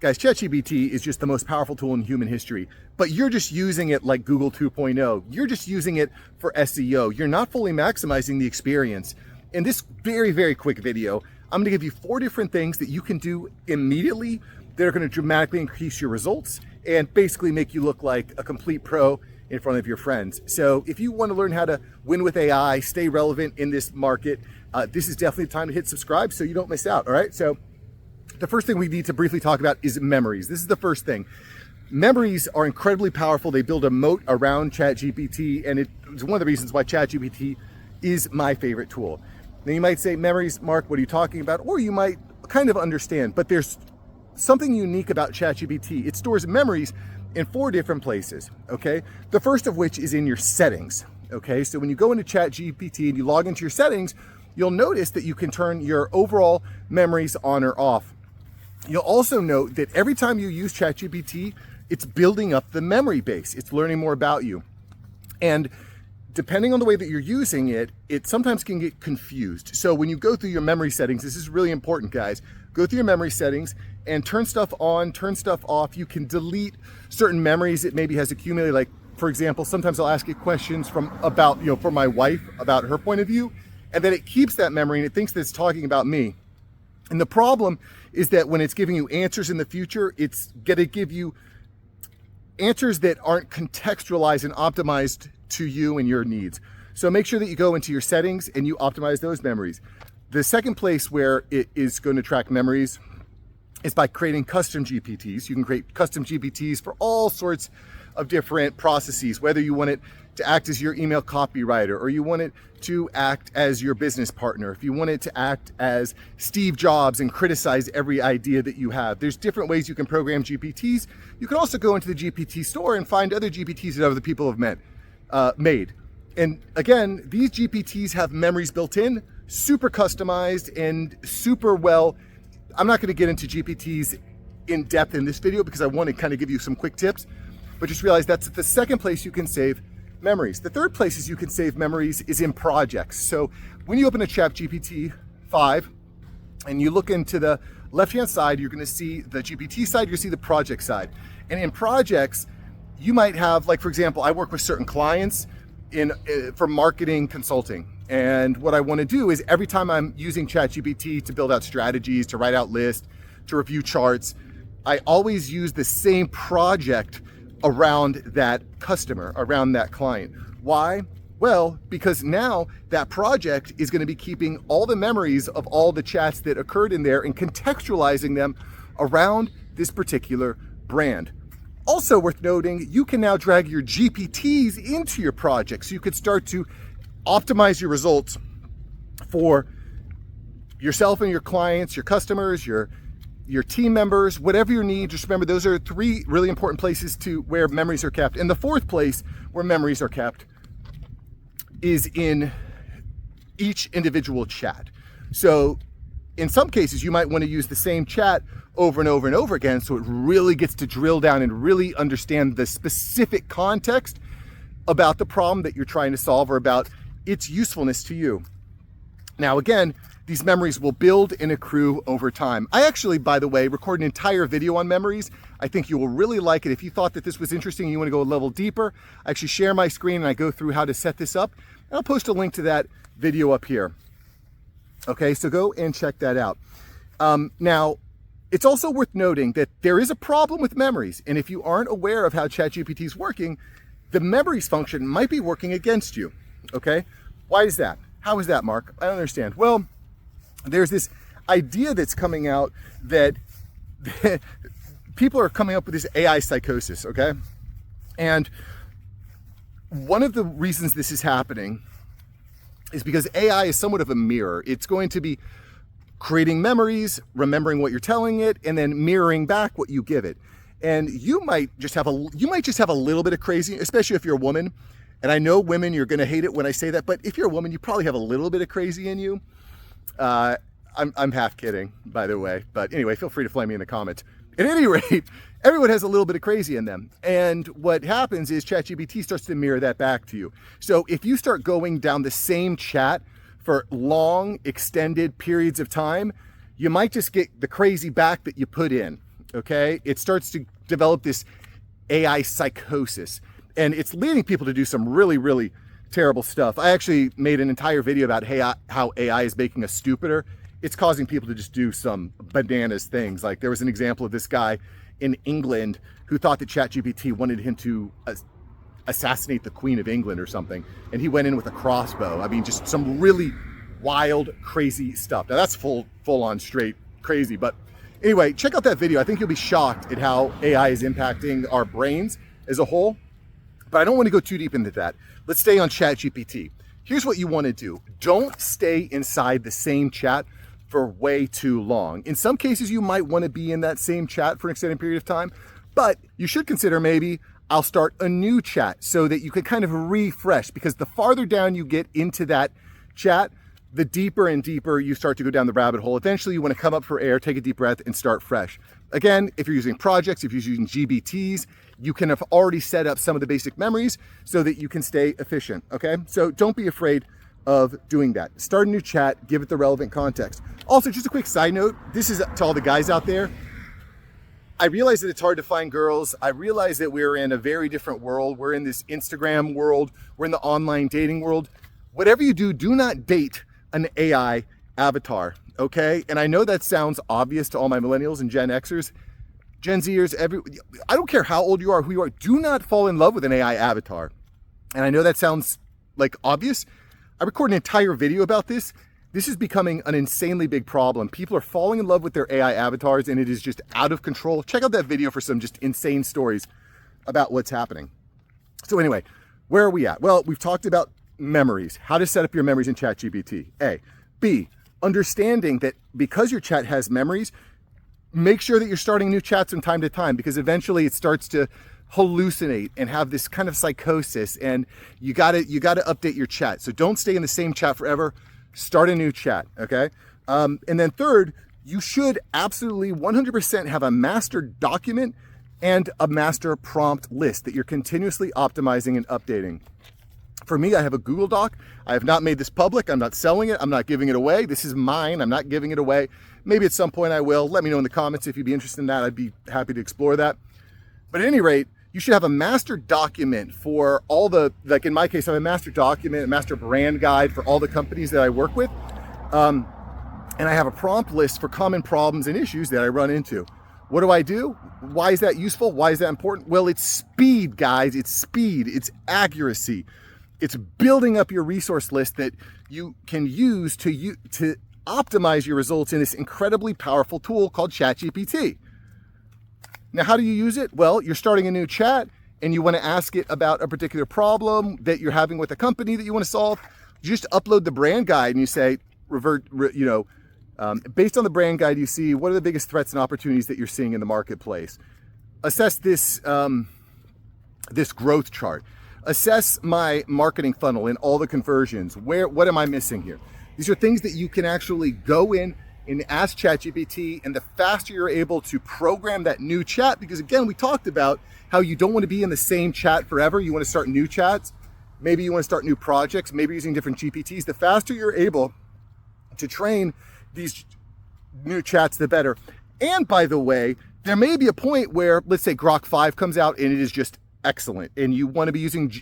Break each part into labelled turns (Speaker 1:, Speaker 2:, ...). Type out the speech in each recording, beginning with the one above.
Speaker 1: Guys, ChatGPT is just the most powerful tool in human history, but you're just using it like Google 2.0. You're just using it for SEO. You're not fully maximizing the experience. In this very, very quick video, I'm gonna give you 4 different things that you can do immediately that are gonna dramatically increase your results and basically make you look like a complete pro in front of your friends. So if you wanna learn how to win with AI, stay relevant in this market, this is definitely the time to hit subscribe so you don't miss out, all right? So the first thing we need to briefly talk about is memories. This is the first thing. Memories are incredibly powerful. They build a moat around ChatGPT, and it's one of the reasons why ChatGPT is my favorite tool. Now you might say, memories, Mark, what are you talking about? Or you might kind of understand, but there's something unique about ChatGPT. It stores memories in 4 different places, okay? The first of which is in your settings, okay? So when you go into ChatGPT and you log into your settings, you'll notice that you can turn your overall memories on or off. You'll also note that every time you use ChatGPT, it's building up the memory base. It's learning more about you. And depending on the way that you're using it, it sometimes can get confused. So when you go through your memory settings, this is really important, guys. Go through your memory settings and turn stuff on, turn stuff off. You can delete certain memories it maybe has accumulated. Like, for example, sometimes I'll ask it questions from my wife, about her point of view, and then it keeps that memory and it thinks that it's talking about me. And the problem is that when it's giving you answers in the future, it's gonna give you answers that aren't contextualized and optimized to you and your needs. So make sure that you go into your settings and you optimize those memories. The second place where it is going to track memories is by creating custom GPTs. You can create custom GPTs for all sorts of different processes, whether you want it to act as your email copywriter, or you want it to act as your business partner, if you want it to act as Steve Jobs and criticize every idea that you have. There's different ways you can program GPTs. You can also go into the GPT store and find other GPTs that other people have made. And again, these GPTs have memories built in, super customized and super well. I'm not gonna get into GPTs in depth in this video because I want to kind of give you some quick tips, but just realize that's the second place you can save memories. The third places you can save memories is in projects. So when you open a ChatGPT 5 and you look into the left-hand side, you're gonna see the GPT side, you're gonna see the project side. And in projects, you might have, like for example, I work with certain clients for marketing consulting. And what I wanna do is every time I'm using ChatGPT to build out strategies, to write out lists, to review charts, I always use the same project around that customer, around that client. Why? Well, because now that project is going to be keeping all the memories of all the chats that occurred in there and contextualizing them around this particular brand. Also worth noting, you can now drag your GPTs into your project, so you could start to optimize your results for yourself and your clients, your customers, your team members, whatever your need. Just remember, those are 3 really important places to where memories are kept. And the 4th place where memories are kept is in each individual chat. So in some cases, you might want to use the same chat over and over and over again, so it really gets to drill down and really understand the specific context about the problem that you're trying to solve or about its usefulness to you. Now, again, these memories will build and accrue over time. I actually, by the way, record an entire video on memories. I think you will really like it. If you thought that this was interesting and you want to go a level deeper, I actually share my screen and I go through how to set this up. And I'll post a link to that video up here. Okay, so go and check that out. Now, it's also worth noting that there is a problem with memories. And if you aren't aware of how ChatGPT is working, the memories function might be working against you, okay? Why is that? How is that, Mark? I don't understand. Well, there's this idea that's coming out that people are coming up with this AI psychosis, okay? And one of the reasons this is happening is because AI is somewhat of a mirror. It's going to be creating memories, remembering what you're telling it, and then mirroring back what you give it. And you might just have a little bit of crazy, especially if you're a woman. And I know women, you're gonna hate it when I say that, but if you're a woman, you probably have a little bit of crazy in you. I'm half kidding, by the way, but anyway, feel free to flame me in the comments. At any rate, everyone has a little bit of crazy in them. And what happens is ChatGPT starts to mirror that back to you. So if you start going down the same chat for long, extended periods of time, you might just get the crazy back that you put in. okay? It starts to develop this AI psychosis, and it's leading people to do some really, really terrible stuff. I actually made an entire video about how AI is making us stupider. It's causing people to just do some bananas things. Like there was an example of this guy in England who thought that ChatGPT wanted him to assassinate the Queen of England or something, and he went in with a crossbow. I mean, just some really wild, crazy stuff. Now that's full on straight crazy, but anyway, check out that video. I think you'll be shocked at how AI is impacting our brains as a whole, but I don't want to go too deep into that. Let's stay on ChatGPT. Here's what you want to do. Don't stay inside the same chat for way too long. In some cases, you might want to be in that same chat for an extended period of time, but you should consider maybe I'll start a new chat so that you can kind of refresh, because the farther down you get into that chat, the deeper and deeper you start to go down the rabbit hole. Eventually you want to come up for air, take a deep breath, and start fresh. Again, if you're using projects, if you're using GPTs, you can have already set up some of the basic memories so that you can stay efficient, okay? So don't be afraid of doing that. Start a new chat, give it the relevant context. Also, just a quick side note, this is to all the guys out there. I realize that it's hard to find girls. I realize that we're in a very different world. We're in this Instagram world. We're in the online dating world. Whatever you do, do not date an AI avatar, okay? And I know that sounds obvious to all my millennials and Gen Xers, Gen Zers, I don't care how old you are, who you are, do not fall in love with an AI avatar. And I know that sounds like obvious. I recorded an entire video about this. This is becoming an insanely big problem. People are falling in love with their AI avatars, and it is just out of control. Check out that video for some just insane stories about what's happening. So anyway, where are we at? Well, we've talked about memories, how to set up your memories in ChatGPT, A. B, understanding that because your chat has memories, make sure that you're starting new chats from time to time, because eventually it starts to hallucinate and have this kind of psychosis, and you gotta update your chat. So don't stay in the same chat forever. Start a new chat, okay? And then third, you should absolutely 100% have a master document and a master prompt list that you're continuously optimizing and updating. For me, I have a Google Doc. I have not made this public. I'm not selling it. I'm not giving it away. This is mine. I'm not giving it away. Maybe at some point I will. Let me know in the comments if you'd be interested in that. I'd be happy to explore that. But at any rate, you should have a master document for all the, like in my case, I have a master document, a master brand guide for all the companies that I work with. And I have a prompt list for common problems and issues that I run into. What do I do? Why is that useful? Why is that important? Well, it's speed, guys. It's speed. It's accuracy. It's building up your resource list that you can use to optimize your results in this incredibly powerful tool called ChatGPT. Now, how do you use it? Well, you're starting a new chat and you want to ask it about a particular problem that you're having with a company that you want to solve. You just upload the brand guide and you say, based on the brand guide, you see what are the biggest threats and opportunities that you're seeing in the marketplace. Assess this, this growth chart. Assess my marketing funnel and all the conversions. What am I missing here? These are things that you can actually go in and ask ChatGPT, and the faster you're able to program that new chat, because again, we talked about how you don't want to be in the same chat forever. You want to start new chats. Maybe you want to start new projects, maybe using different GPTs. The faster you're able to train these new chats, the better. And by the way, there may be a point where, let's say Grok 5 comes out and it is just excellent, and you want to be using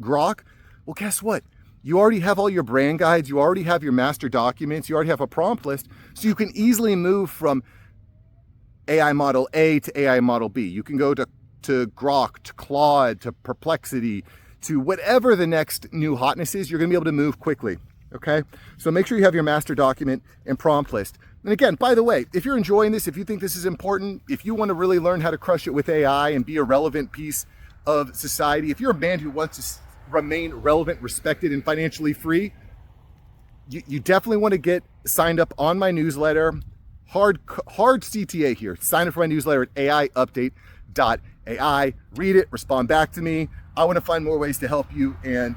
Speaker 1: Grok. Well, guess what? You already have all your brand guides. You already have your master documents. You already have a prompt list. So you can easily move from AI model A to AI model B. You can go to Grok, to Claude, to Perplexity, to whatever the next new hotness is. You're going to be able to move quickly. Okay? So make sure you have your master document and prompt list. And again, by the way, if you're enjoying this, if you think this is important, if you want to really learn how to crush it with AI and be a relevant piece of society, if you're a man who wants to remain relevant, respected, and financially free, you definitely want to get signed up on my newsletter. Hard CTA here. Sign up for my newsletter at aiupdate.ai. Read it, respond back to me. I want to find more ways to help you and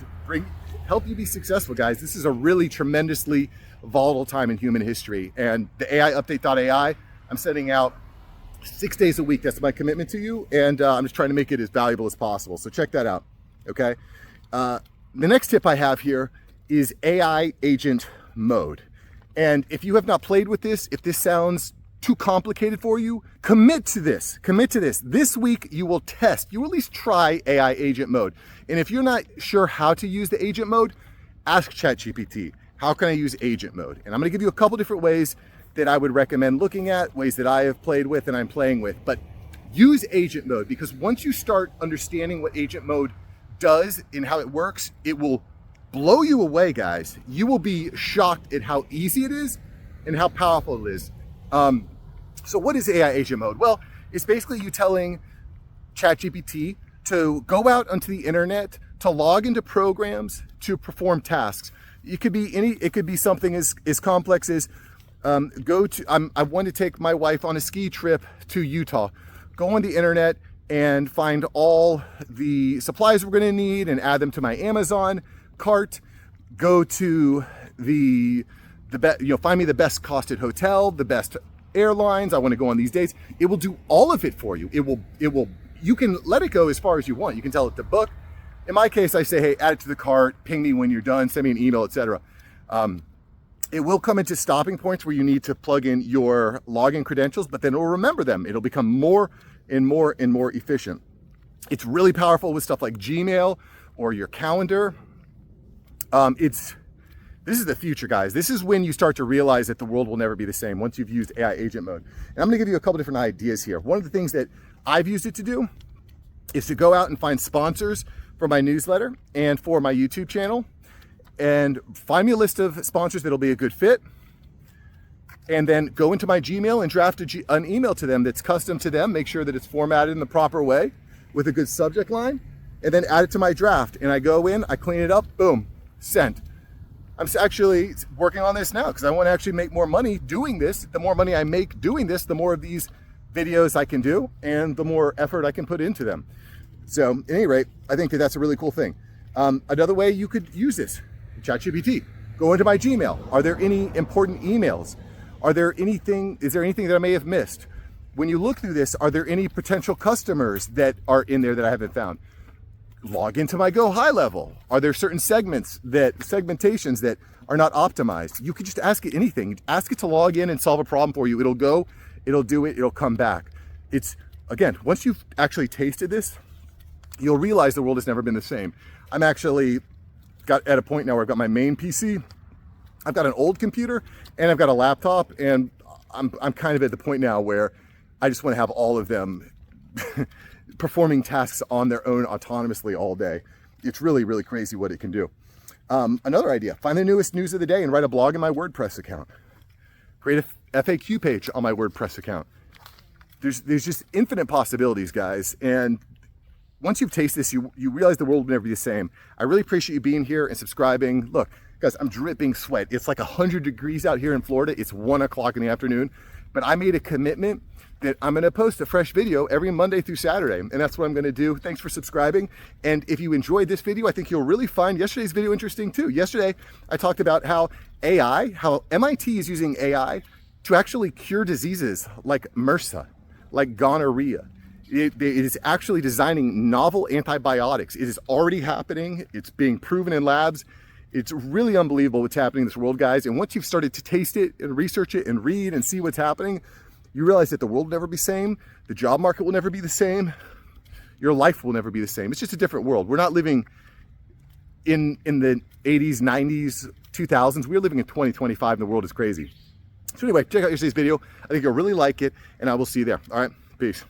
Speaker 1: help you be successful, guys. This is a really tremendously volatile time in human history. And the aiupdate.ai, I'm sending out 6 days a week. That's my commitment to you. And I'm just trying to make it as valuable as possible. So check that out. Okay. The next tip I have here is AI agent mode. And if you have not played with this, if this sounds too complicated for you, commit to this. Commit to this. This week you will test, you will at least try AI agent mode. And if you're not sure how to use the agent mode, ask ChatGPT, how can I use agent mode? And I'm gonna give you a couple different ways that I would recommend looking at, ways that I have played with and I'm playing with. But use agent mode, because once you start understanding what agent mode does and how it works, it will blow you away, guys. You will be shocked at how easy it is and how powerful it is. So what is AI agent mode? Well, it's basically you telling ChatGPT to go out onto the internet, to log into programs, to perform tasks. It could be something as complex as I want to take my wife on a ski trip to Utah. Go on the internet and find all the supplies we're going to need and add them to my Amazon cart. Go to find me the best costed hotel, the best airlines. I want to go on these dates. It will do all of it for you. It will, you can let it go as far as you want. You can tell it to book. In my case, I say, hey, add it to the cart, ping me when you're done, send me an email, etc. It will come into stopping points where you need to plug in your login credentials, but then it will remember them. It'll become more and more and more efficient. It's really powerful with stuff like Gmail or your calendar. This is the future, guys. This is when you start to realize that the world will never be the same once you've used AI agent mode. And I'm gonna give you a couple different ideas here. One of the things that I've used it to do is to go out and find sponsors for my newsletter and for my YouTube channel, and find me a list of sponsors that'll be a good fit, and then go into my Gmail and draft an email to them that's custom to them, make sure that it's formatted in the proper way with a good subject line, and then add it to my draft. And I go in, I clean it up, boom, sent. I'm actually working on this now because I want to actually make more money doing this. The more money I make doing this, the more of these videos I can do and the more effort I can put into them. So at any rate, I think that that's a really cool thing. Another way you could use this, ChatGPT. Go into my Gmail. Are there any important emails? Is there anything that I may have missed? When you look through this, are there any potential customers that are in there that I haven't found? Log into my Go High level. Are there certain segmentations that are not optimized? You could just ask it anything. Ask it to log in and solve a problem for you. It'll go, it'll do it, it'll come back. It's, again, once you've actually tasted this, you'll realize the world has never been the same. I'm actually got at a point now where I've got my main PC, I've got an old computer, and I've got a laptop, and I'm kind of at the point now where I just want to have all of them performing tasks on their own autonomously all day. It's really, really crazy what it can do. Another idea, find the newest news of the day and write a blog in my WordPress account. Create a FAQ page on my WordPress account. There's just infinite possibilities, guys. And once you've tasted this, you realize the world will never be the same. I really appreciate you being here and subscribing. Look, guys, I'm dripping sweat. It's like 100 degrees out here in Florida. It's 1 o'clock in the afternoon, but I made a commitment that I'm gonna post a fresh video every Monday through Saturday, and that's what I'm gonna do. Thanks for subscribing. And if you enjoyed this video, I think you'll really find yesterday's video interesting too. Yesterday, I talked about how MIT is using AI to actually cure diseases like MRSA, like gonorrhea. It is actually designing novel antibiotics. It is already happening. It's being proven in labs. It's really unbelievable what's happening in this world, guys. And once you've started to taste it and research it and read and see what's happening, you realize that the world will never be the same. The job market will never be the same. Your life will never be the same. It's just a different world. We're not living in the 80s, 90s, 2000s. We're living in 2025 and the world is crazy. So anyway, check out yesterday's video. I think you'll really like it, and I will see you there. All right, peace.